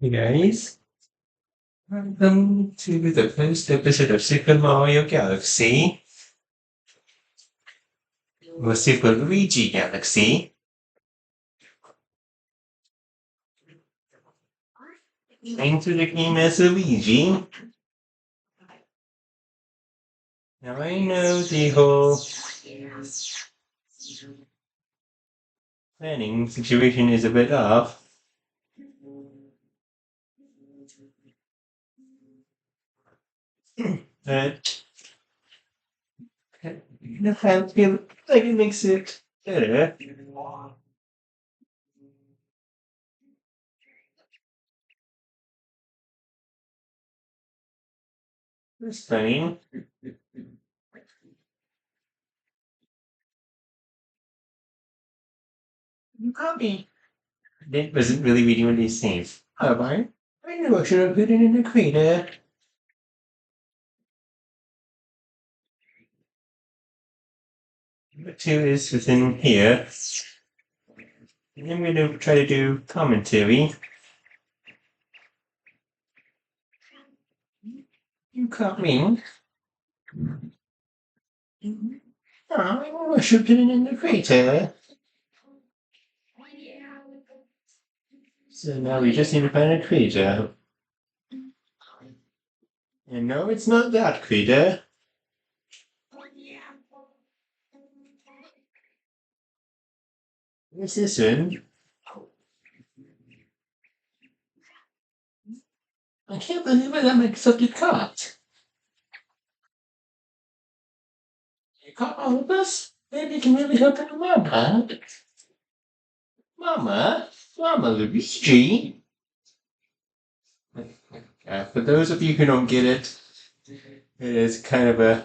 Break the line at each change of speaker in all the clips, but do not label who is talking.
Hey guys, welcome to the first episode of Super Mario Galaxy, or Super Luigi Galaxy. Enter the game as Luigi. Now I know the whole planning situation is a bit off, but I feel like it makes it better. It's fine. You can't be. That wasn't really reading what he's saying. Oh, I knew I should have put it in the crater. Number two is within here. And I'm going to try to do commentary. You caught me. Oh, I should put it in the crater. So now we just need to find a crater. And no, it's not that crater. It's this one. I can't believe it, I'm accepted caught. You caught all of us? Maybe you can really help out Mama. Mama? Mama Luigi? For those of you who don't get it, it is kind of a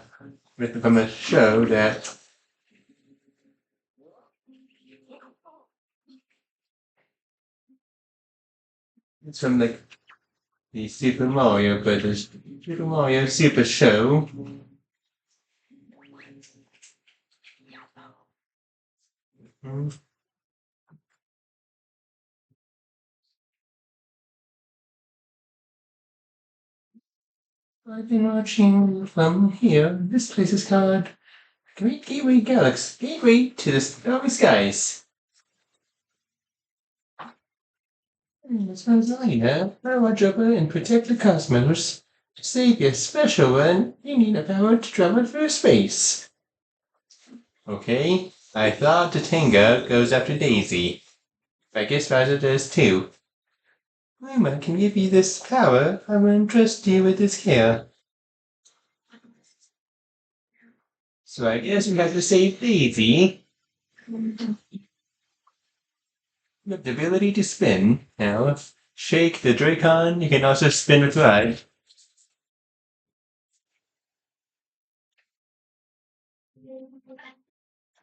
myth from a show that it's from like the Super Mario Brothers Super Mario Super Show. Hmm. I've been watching from here. This place is called Great Gateway Galaxy. Gateway to the starry skies. It's Rosalina. I watch over and protect the cosmos. To save your special one, you need a power to travel through space. Okay, I thought the Tenga goes after Daisy. I guess Raja does too. Luma can give you this power. I will entrust you with this care. So I guess we have to save Daisy. With the ability to spin. Now, shake the Dracon. You can also spin with Ride.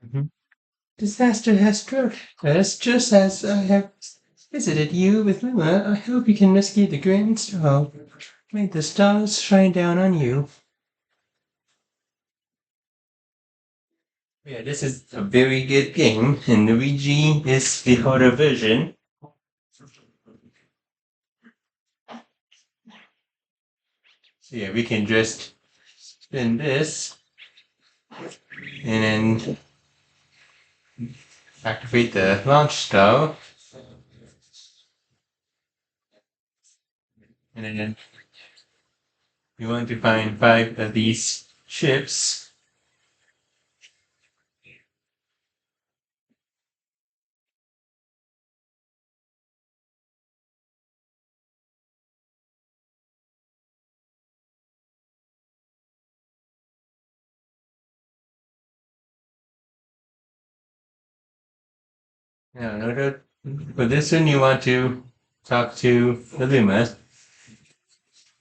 Mhm. Disaster has struck us just as I have visited you with Luma. I hope you can rescue the Grand Star. May the stars shine down on you. Yeah, this is a very good game, and Luigi is the harder version. So yeah, we can just spin this and then activate the launch star. And then we want to find 5 of these ships. Now, in order for this one, you want to talk to the Luma.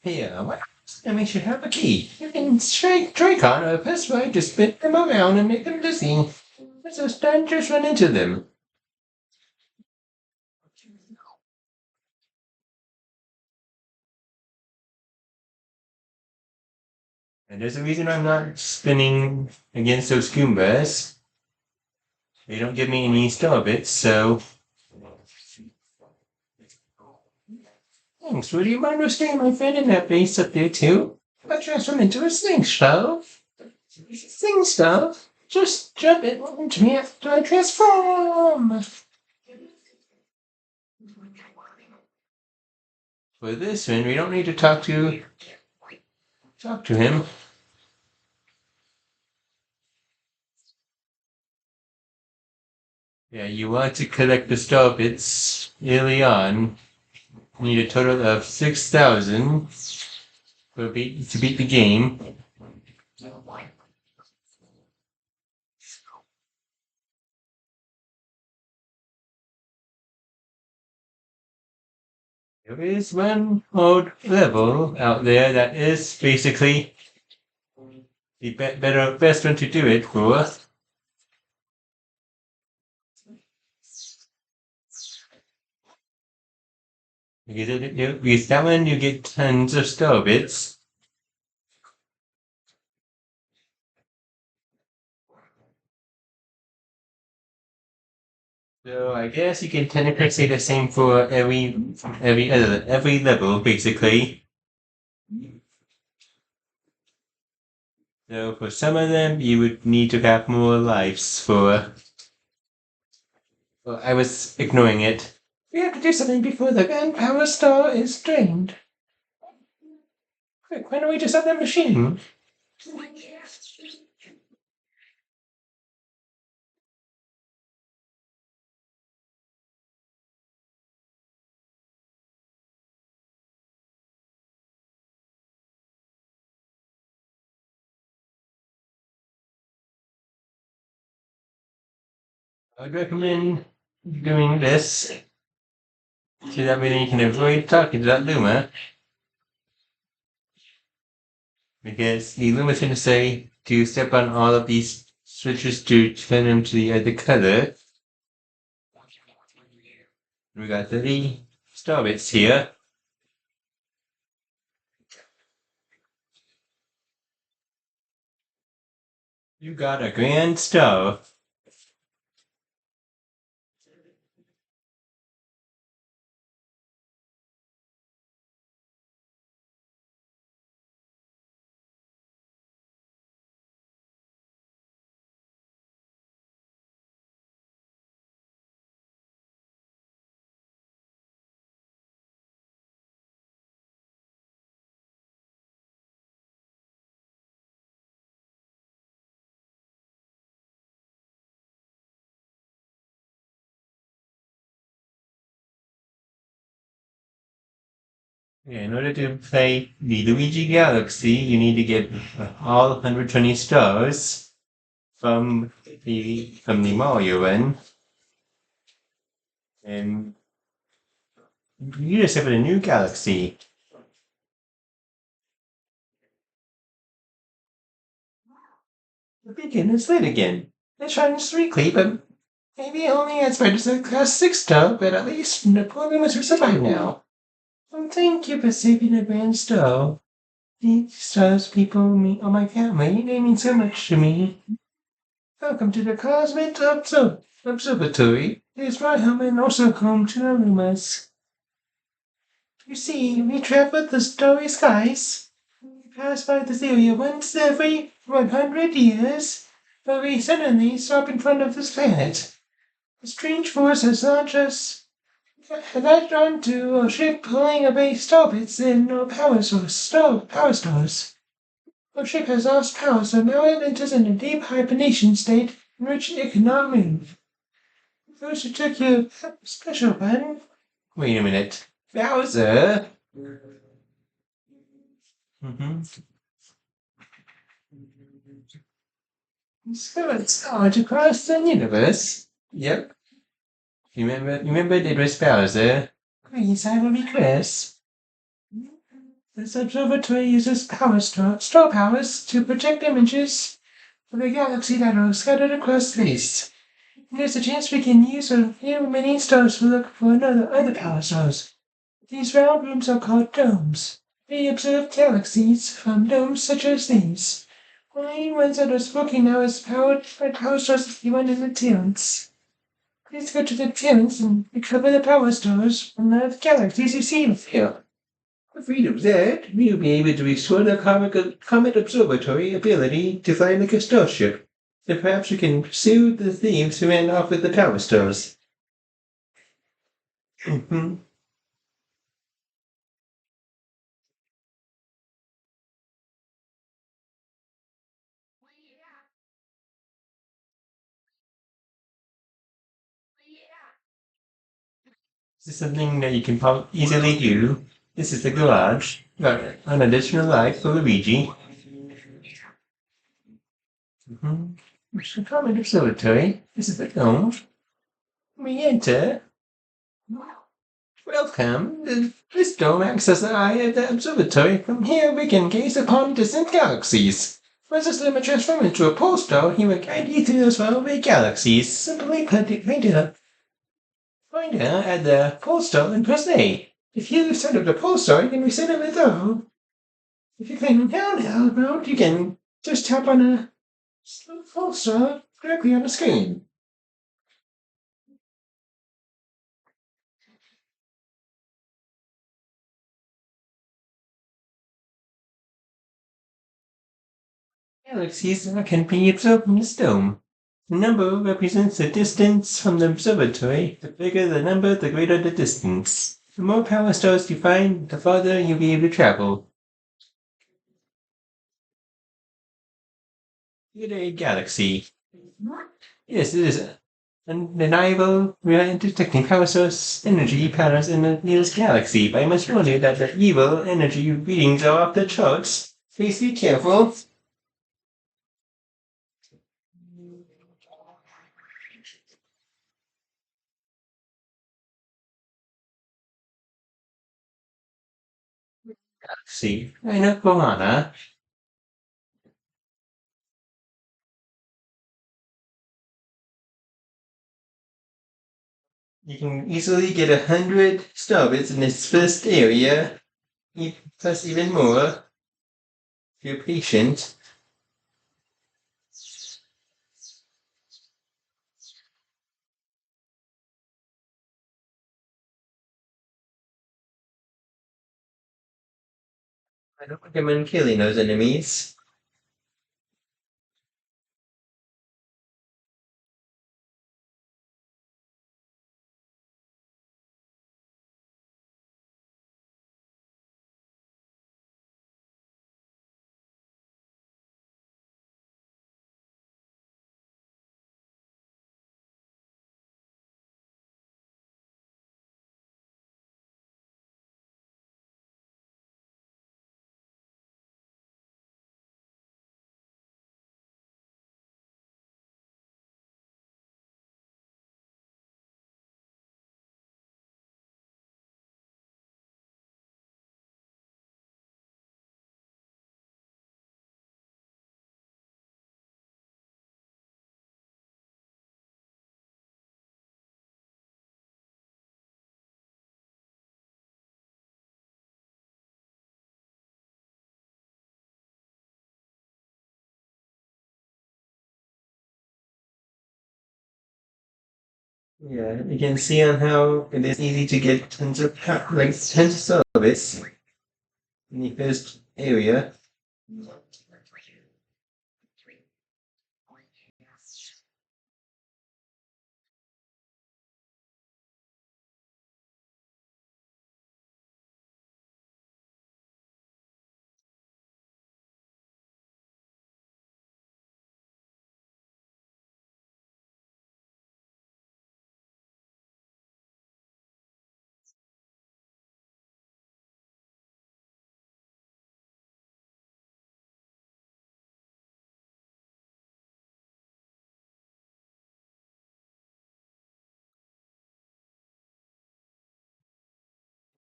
Hey, what? That makes you have a key. You can strike Dracon or press right to spin them around and make them dizzy. So don't just run into them. And there's a reason I'm not spinning against those Goombas. They don't give me any star bits, so Thanks. Would you mind risking my friend in that base up there too? I'll transform into a sling stove. Sling stove? Just jump it into me after I transform. For this one, we don't need to talk to him. Yeah, you want to collect the star bits early on. You need a total of 6,000 to beat the game. There is one old level out there that is basically the best one to do it for. Because that one you get tons of star bits. So I guess you can technically say the same for every level basically. So for some of them you would need to have more lives for. Well, I was ignoring it. We have to do something before the gunpowder star is drained. Quick, why don't we just have that machine? I'd recommend doing this so that way you can avoid talking to that Luma. Because the Luma's going to say to step on all of these switches to turn them to the other color. We got 30 star bits here. You got a grand star. Yeah, in order to play the Luigi Galaxy, you need to get all 120 stars from the Mario one, and you just have a new galaxy. The beacon is lit again. It shines weekly, but maybe only as bright as a class 6 star, but at least Napoleon has survived now. Well, thank you for saving a grand star. These stars, people, me, or my family, they mean so much to me. Welcome to the Cosmic Observatory. It is my home and also home to the Lumas. You see, we travel the starry skies. We pass by this area once every 100 years, but we suddenly stop in front of this planet. A strange force has launched us latched onto a ship pulling away starbits and no power stores. Our ship has lost power, so now it enters in a deep hibernation state in which it cannot move. Those who took your special one. Wait a minute. Bowser? Mm-hmm. So it's hard across the universe. Yep. Remember it was Bowser. Please, I will be Chris. This observatory uses star powers to project images of the galaxy that are scattered across space. And there's a chance we can use a few mini stars to look for other power stars. These round rooms are called domes. We observe galaxies from domes such as these. Only ones that are smoking now is powered by power stars if you want in the appearance. Please go to the appearance and recover the power stars from the galaxies you see here. Afraid of that, we'll be able to restore the Comet Observatory ability to fly like a starship. Then perhaps we can pursue the thieves who ran off with the power stars. Mhm. This is something that you can easily do. This is the garage. Got an additional light for Luigi. Mm-hmm. Mr. Comet Observatory. This is the dome. We enter. Welcome. This dome acts as the eye of the observatory. From here we can gaze upon distant galaxies. Once this limit transform into a pole star, he will guide you through those faraway galaxies. Simply point out at the pole star and press A. If you lose sight of the pole star, you can reset it with O. If you can handheld mode, you can just tap on a pole star directly on the screen. Galaxies can be observed from this dome. The number represents the distance from the observatory. The bigger the number, the greater the distance. The more power stars you find, the farther you'll be able to travel. Look at a galaxy. Yes, it is undeniable. We are detecting power source energy patterns in the nearest galaxy. But I must warn you that the evil energy readings are off the charts. Please be careful. See, I know Kohana. You can easily get 100 starbits in this first area, plus even more if you're patient. I don't recommend killing those enemies. Yeah, you can see on how it is easy to get tons of starbits in the first area.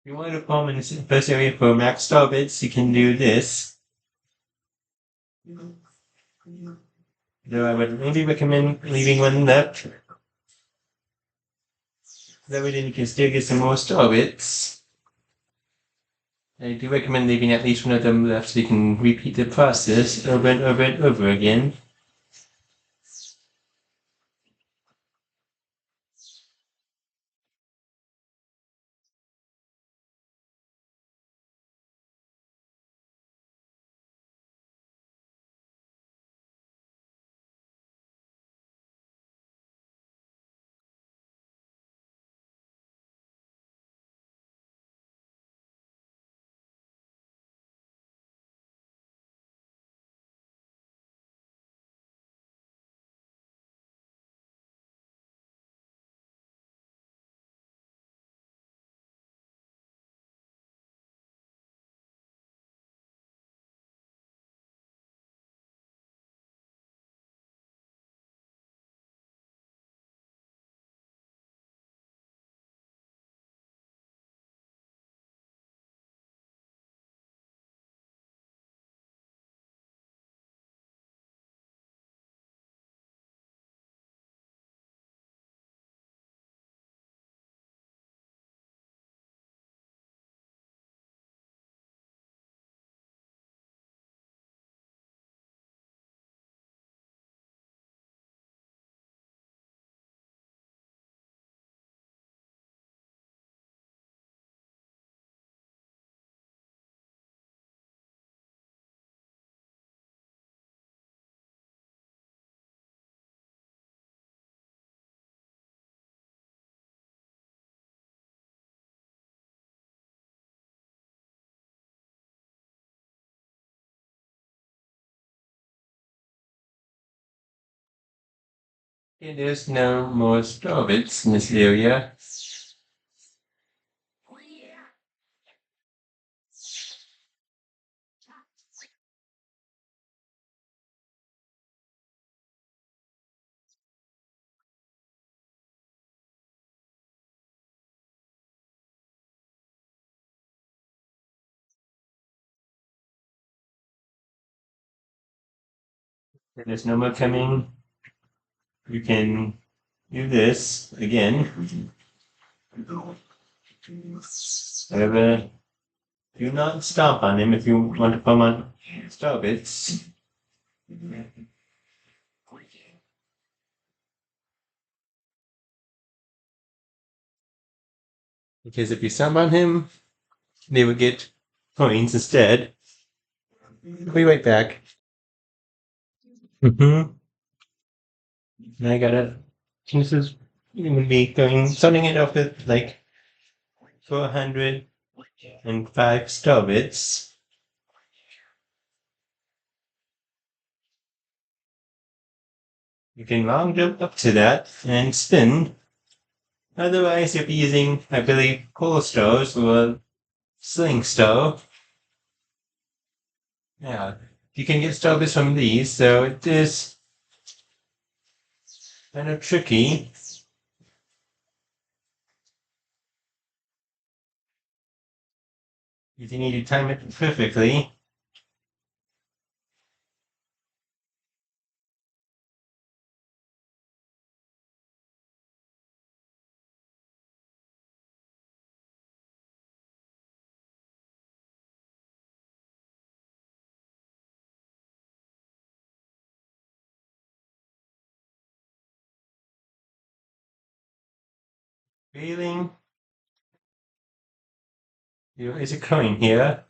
If you want to farm in the first area for max starbits, you can do this. Though I would maybe recommend leaving one left. That way then you can still get some more starbits. I do recommend leaving at least one of them left so you can repeat the process over and over and over again. Okay, there's no more strawberries in this area. Okay, there's no more coming. You can do this again. However, do not stomp on him if you want to put him on strawberries. Because if you stomp on him, they would get coins instead. I'll be right back. Mm-hmm. I gotta. This is gonna be going, starting it off with like 405 strawberries. You can long jump up to that and spin. Otherwise, you'll be using, I believe, pole stars or sling star. Yeah, you can get strawberries from these, so it is kind of tricky. You need to time it perfectly. Feeling, there is a coin here.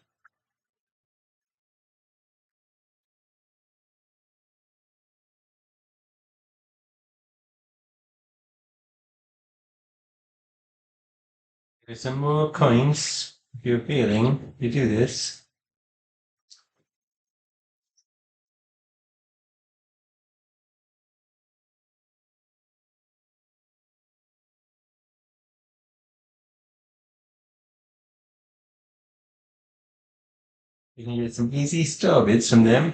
There's some more coins. If you're feeling, you do this. You can get some easy strawberries from them.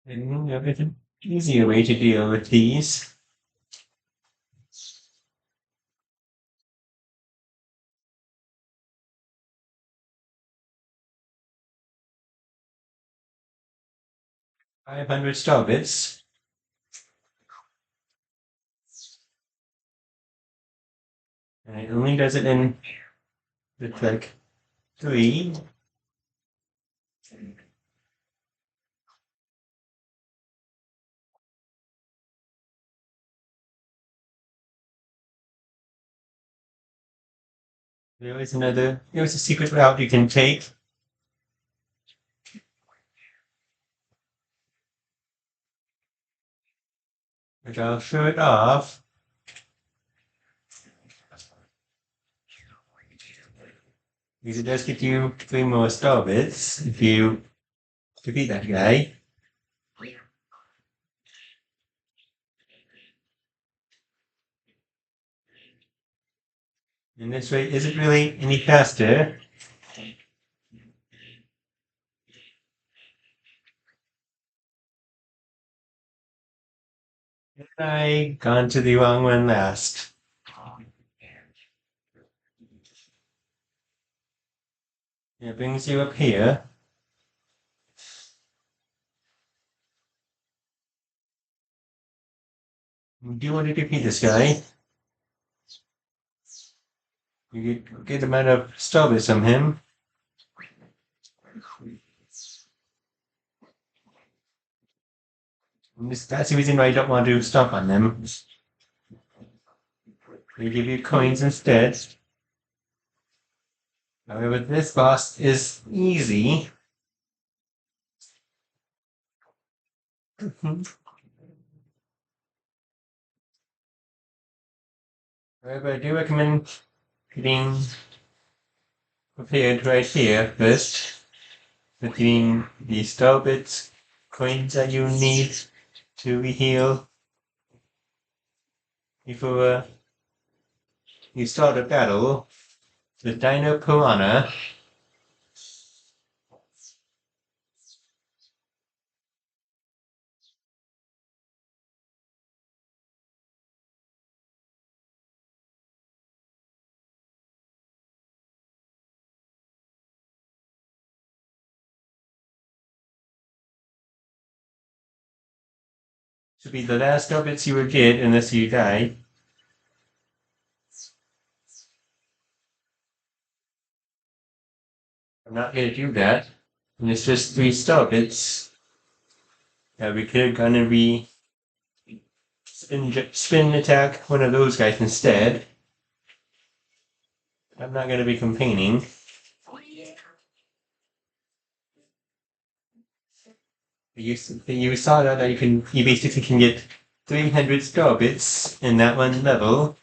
And there's an easier way to deal with these. 500 strawberries. And it only does it in the like three. There is a secret route you can take, which I'll show it off. Because it does get you three more starbits if you defeat that guy. And this way isn't really any faster. I gone to the wrong one last. It brings you up here. Do you want to defeat this guy? You get a good amount of starbits from him. That's the reason why you don't want to stomp on them. They give you coins instead. However, this boss is easy. However, I do recommend getting prepared right here first. With getting the starbits, coins that you need to heal before you start a battle with Dino Piranha. Should be the last starbits you will get unless you die. I'm not gonna do that. And it's just 3 starbits. We could gonna be spin attack one of those guys instead. I'm not gonna be complaining. You saw that you basically can get 300 starbits in that one level.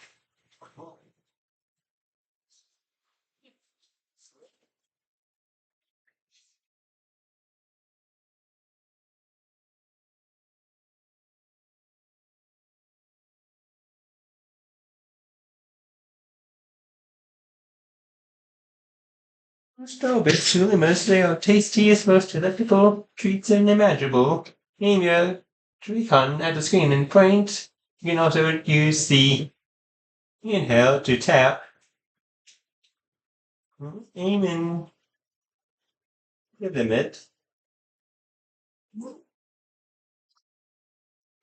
Starbits, lemurs, they are tastiest, most delectable treats unimaginable. Aim your Joy-Con at the screen and point. You can also use the inhale to tap. Aim in the limit.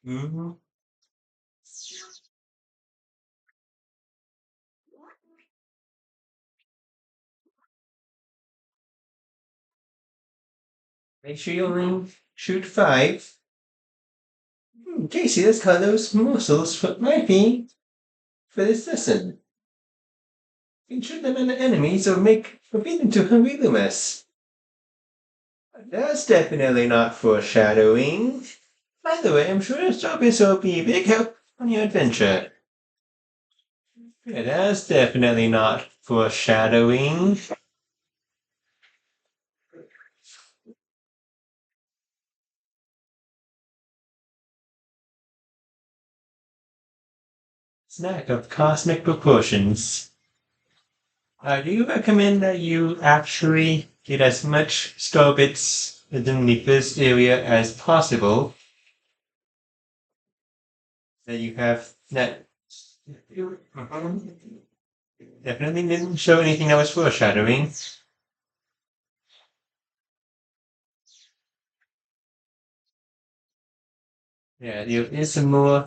Mm-hmm. Make sure you only shoot 5. Casey, let's cut those morsels for my feet for this lesson. You can shoot them at the enemies or feed them to hungry lemurs. That's definitely not foreshadowing. By the way, I'm sure this job will be a big help on your adventure. Yeah, that's definitely not foreshadowing. Snack of cosmic proportions. Do you recommend that you actually get as much starbits within the first area as possible? That you have that definitely didn't show anything that was foreshadowing. Yeah, there is some more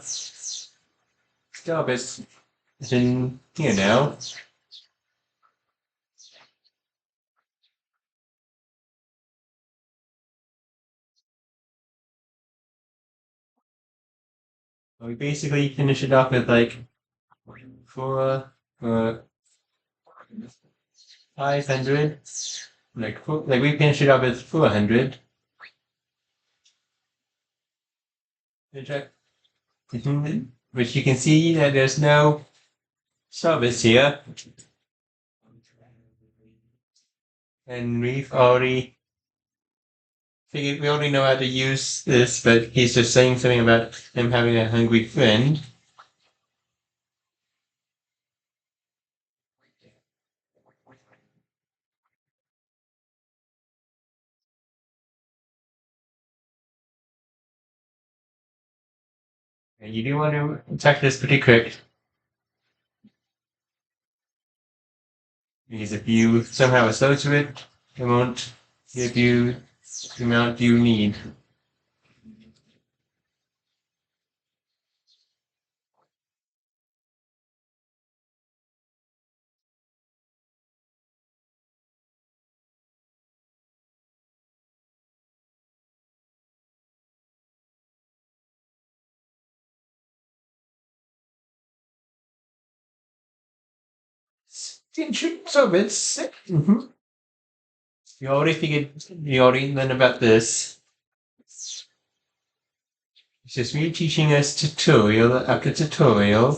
starbits in here now. We basically finish it off with like 500. Like we finished it off with 400. Which you can see that there's no service here. And we've already figured we already know how to use this, but he's just saying something about him having a hungry friend. And you do want to attack this pretty quick. Because if you somehow slow to it, it won't give you the amount you need. So it's you already figured you already learned about this. It's just me teaching us tutorial after tutorial.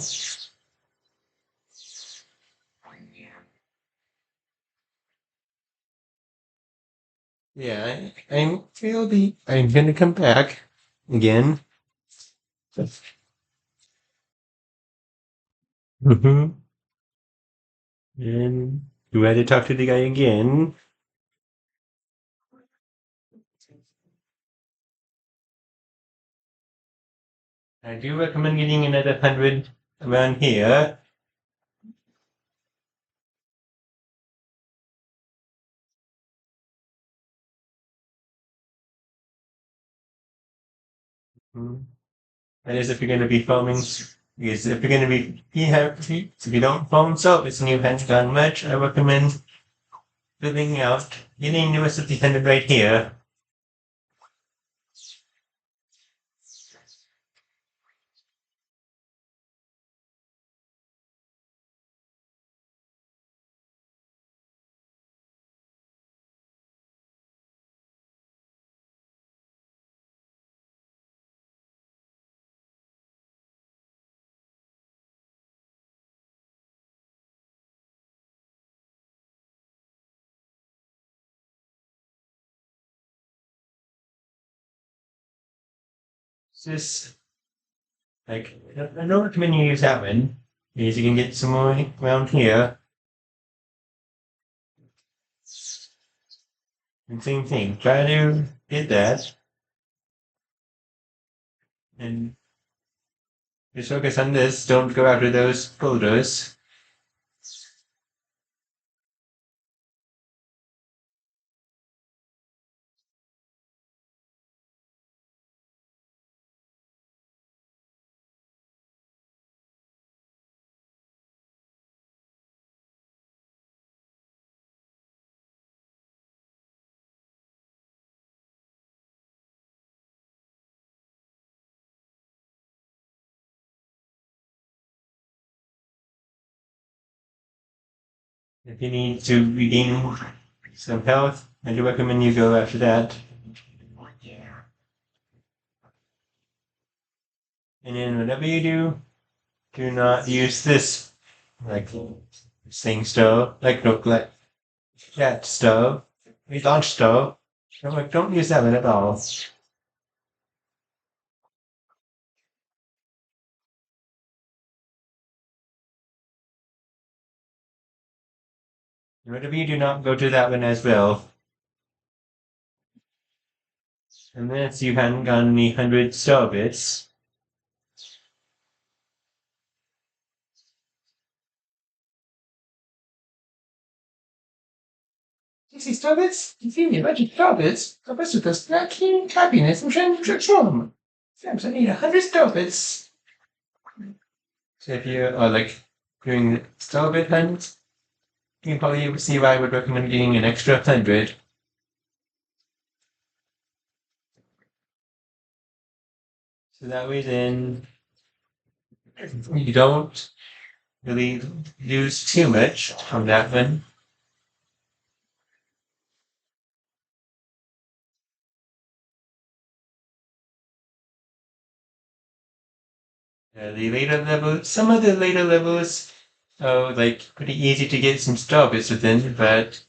Yeah, I'm gonna come back again. Mm-hmm. And you had to talk to the guy again. I do recommend getting another 100 around here. Mm. That is if you're going to be filming. Because if you're going to be, if you don't film soap, it's new haven't done much. I recommend filling out, getting the rest of the 100 right here. It's just like, I don't recommend you use that one. Because you can get some more around here. And same thing, try to get that. And just focus on this. Don't go after those folders. If you need to regain some health, I do recommend you go after that. And then whatever you do not use this like sing stove, like that stove, a launch stove. I'm like, don't use that one at all. Whatever you do not go to that one as well. Unless you hadn't gotten any 100 star bits. Easy star bits? Convenient magic star bits. Help with us lacking happiness and transform. Sam's I need 100 star bits. So if you are like doing star bit hunts, you can probably see why I would recommend getting an extra 100. So that way then you don't really lose too much on that one. The later levels, some of the later levels are like pretty easy to get some star bits within, but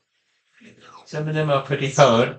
some of them are pretty hard.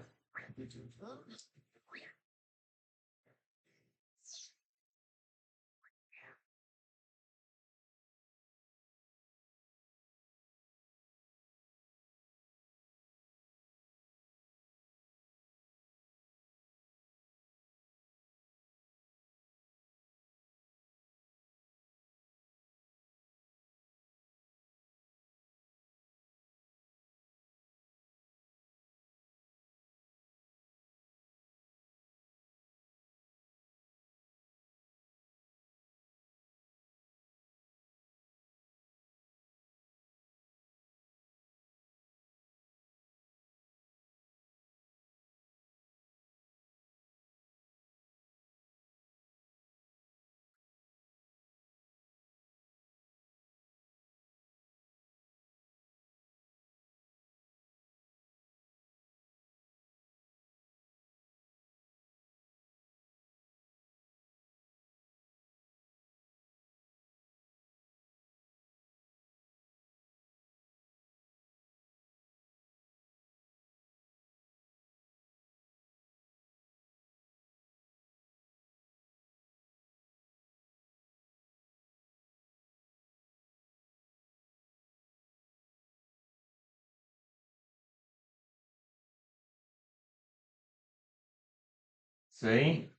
See?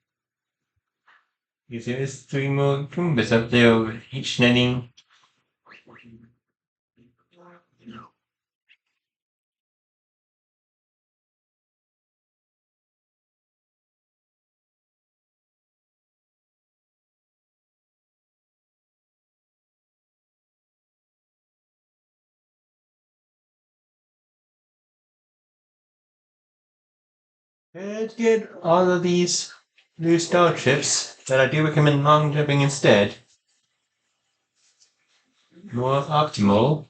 You see there's three more Goombas up there, each netting. Get all of these new starships, but I do recommend long jumping instead. More optimal.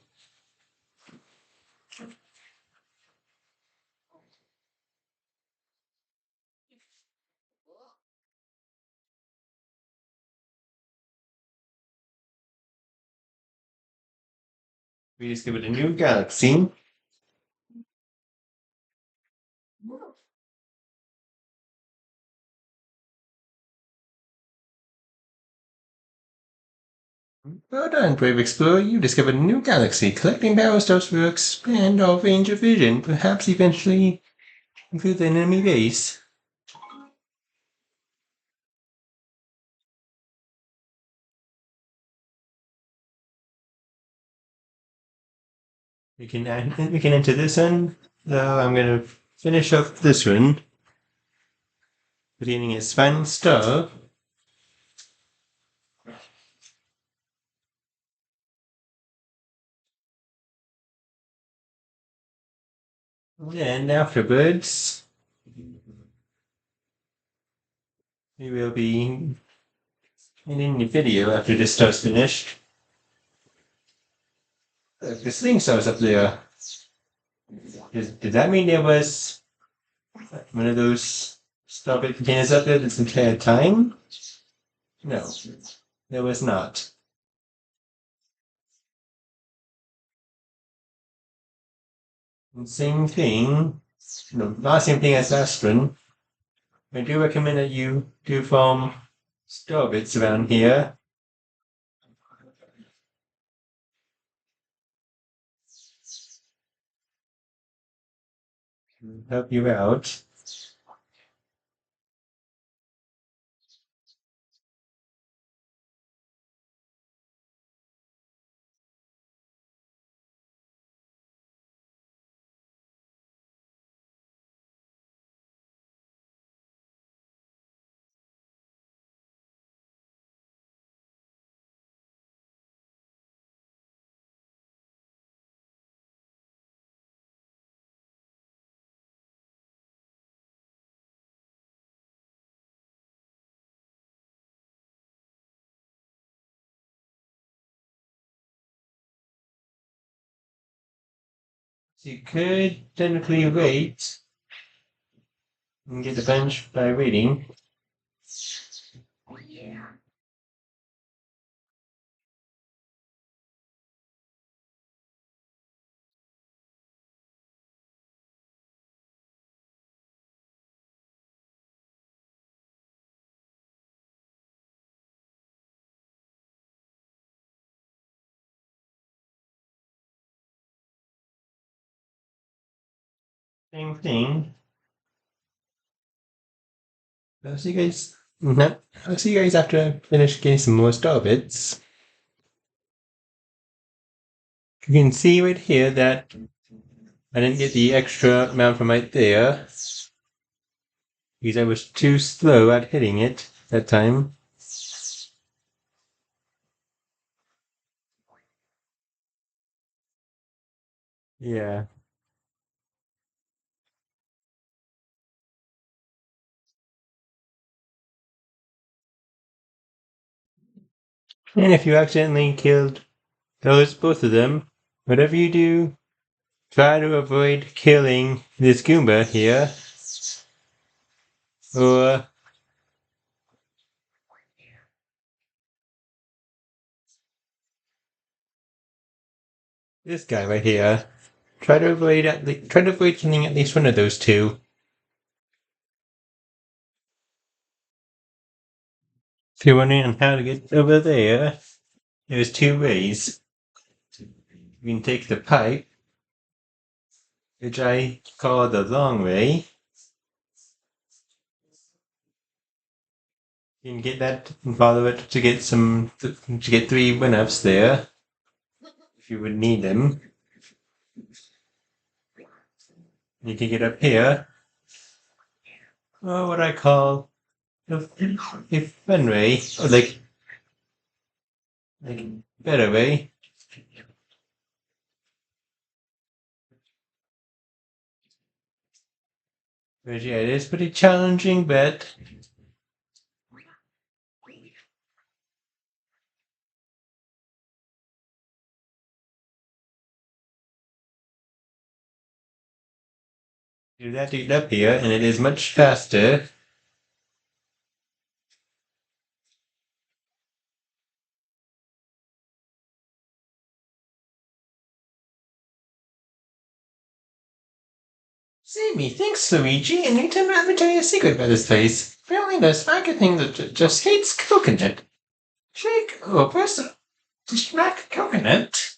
We discovered a new galaxy. Well done, brave explorer. You discovered a new galaxy. Collecting power stars will expand our range of vision, perhaps eventually include the enemy base. We can enter this one. So I'm gonna finish off this one. Beginning its final star. And afterwards, we will be ending the video after this star's finished. Look, the sling star's up there. Did that mean there was one of those starbit containers up there this entire time? No, there was not. And same thing, no, not same thing as last one. I do recommend that you do farm starbits around here. Help you out. So you could technically wait and get the bench by waiting. Same thing. I'll see you guys. No, I'll see you guys after I finish getting some more star bits. You can see right here that I didn't get the extra amount from right there because I was too slow at hitting it that time. Yeah. And if you accidentally killed those, both of them, whatever you do, try to avoid killing this Goomba here, or this guy right here. Try to avoid killing at least one of those two. If you're wondering on how to get over there, there's two ways. You can take the pipe, which I call the long way, You can get that and follow it to get to get 3 1-ups there if you would need them. You can get up here. What I call a, a fun way, or like better way. But yeah, it is pretty challenging, but do that to get up here, and it is much faster. See me, thanks, Luigi, and anytime I ever tell you a secret about this place. Apparently, there's like a thing that just hates coconut. Shake, oh, person, to smack coconut.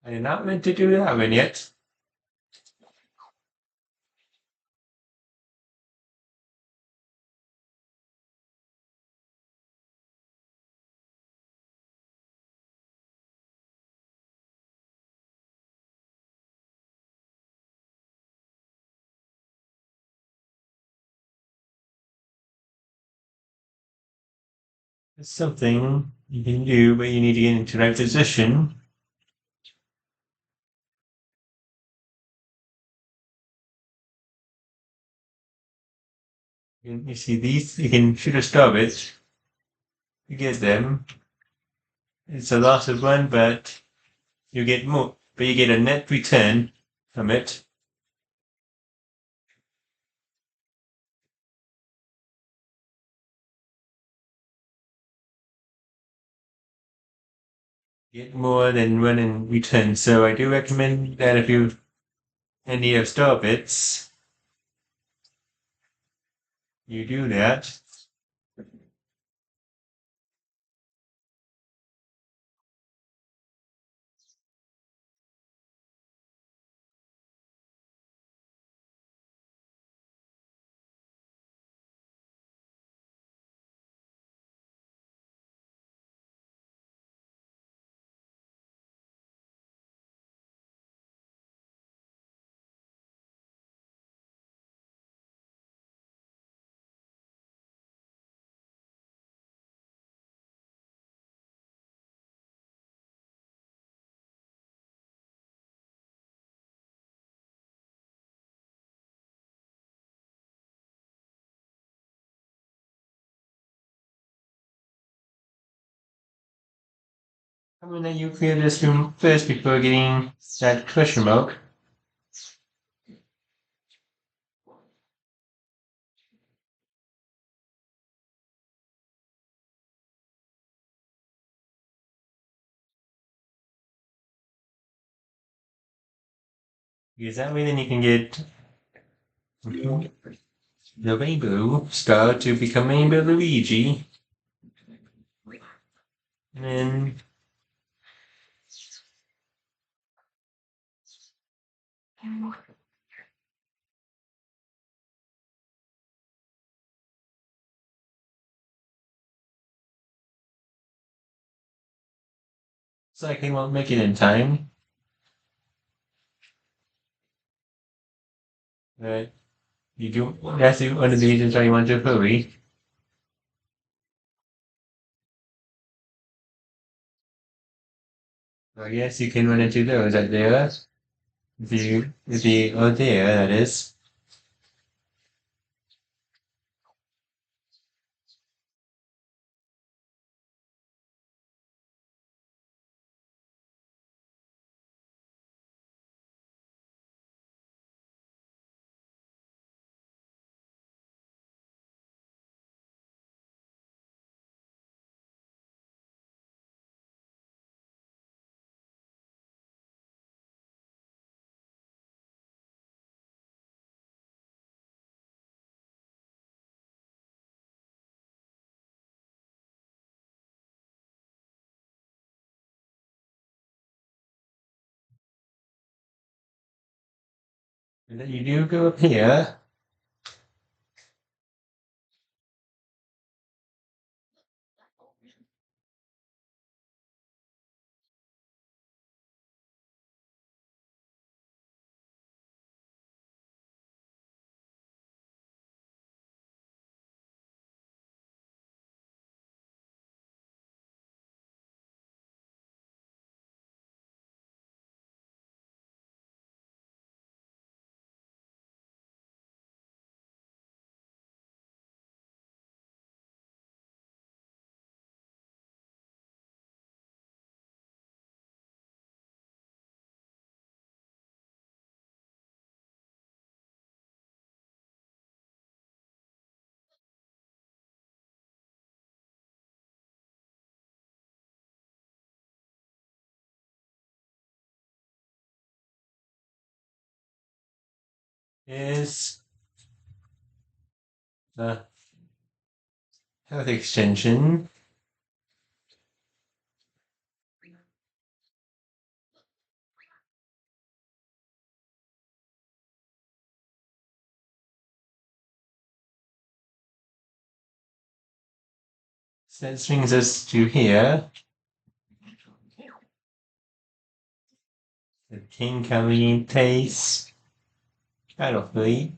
I did not mean to do that one yet. It's something you can do, but you need to get into the right position. You see these, you can shoot a star bit. You get them. It's a loss of one, but you get more. But you get a net return from it. Get more than one in return. So I do recommend that if you any of star bits, you do that. I mean, then you clear this room first before getting that question mark. Because that way then you can get the rainbow star to become Rainbow Luigi. And then cycling won't make it in time. But you do that's one of the reasons why you want to hurry. So yes, you can run into those out there. If you are there, that is. And then you do go up here. Is the health extension. So that brings us to here. The tinkling taste. Carefully.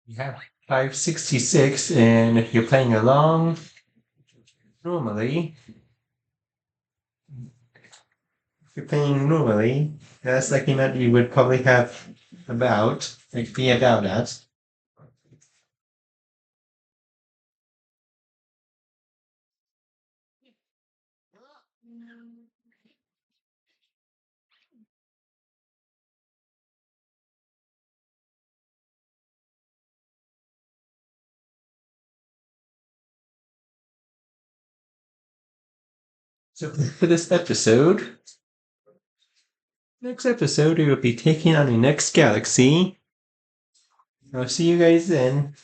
We have 566, and if you're playing along, normally, that's like the amount you would probably have be about at. So for this episode, next episode we will be taking on the next galaxy. I'll see you guys then.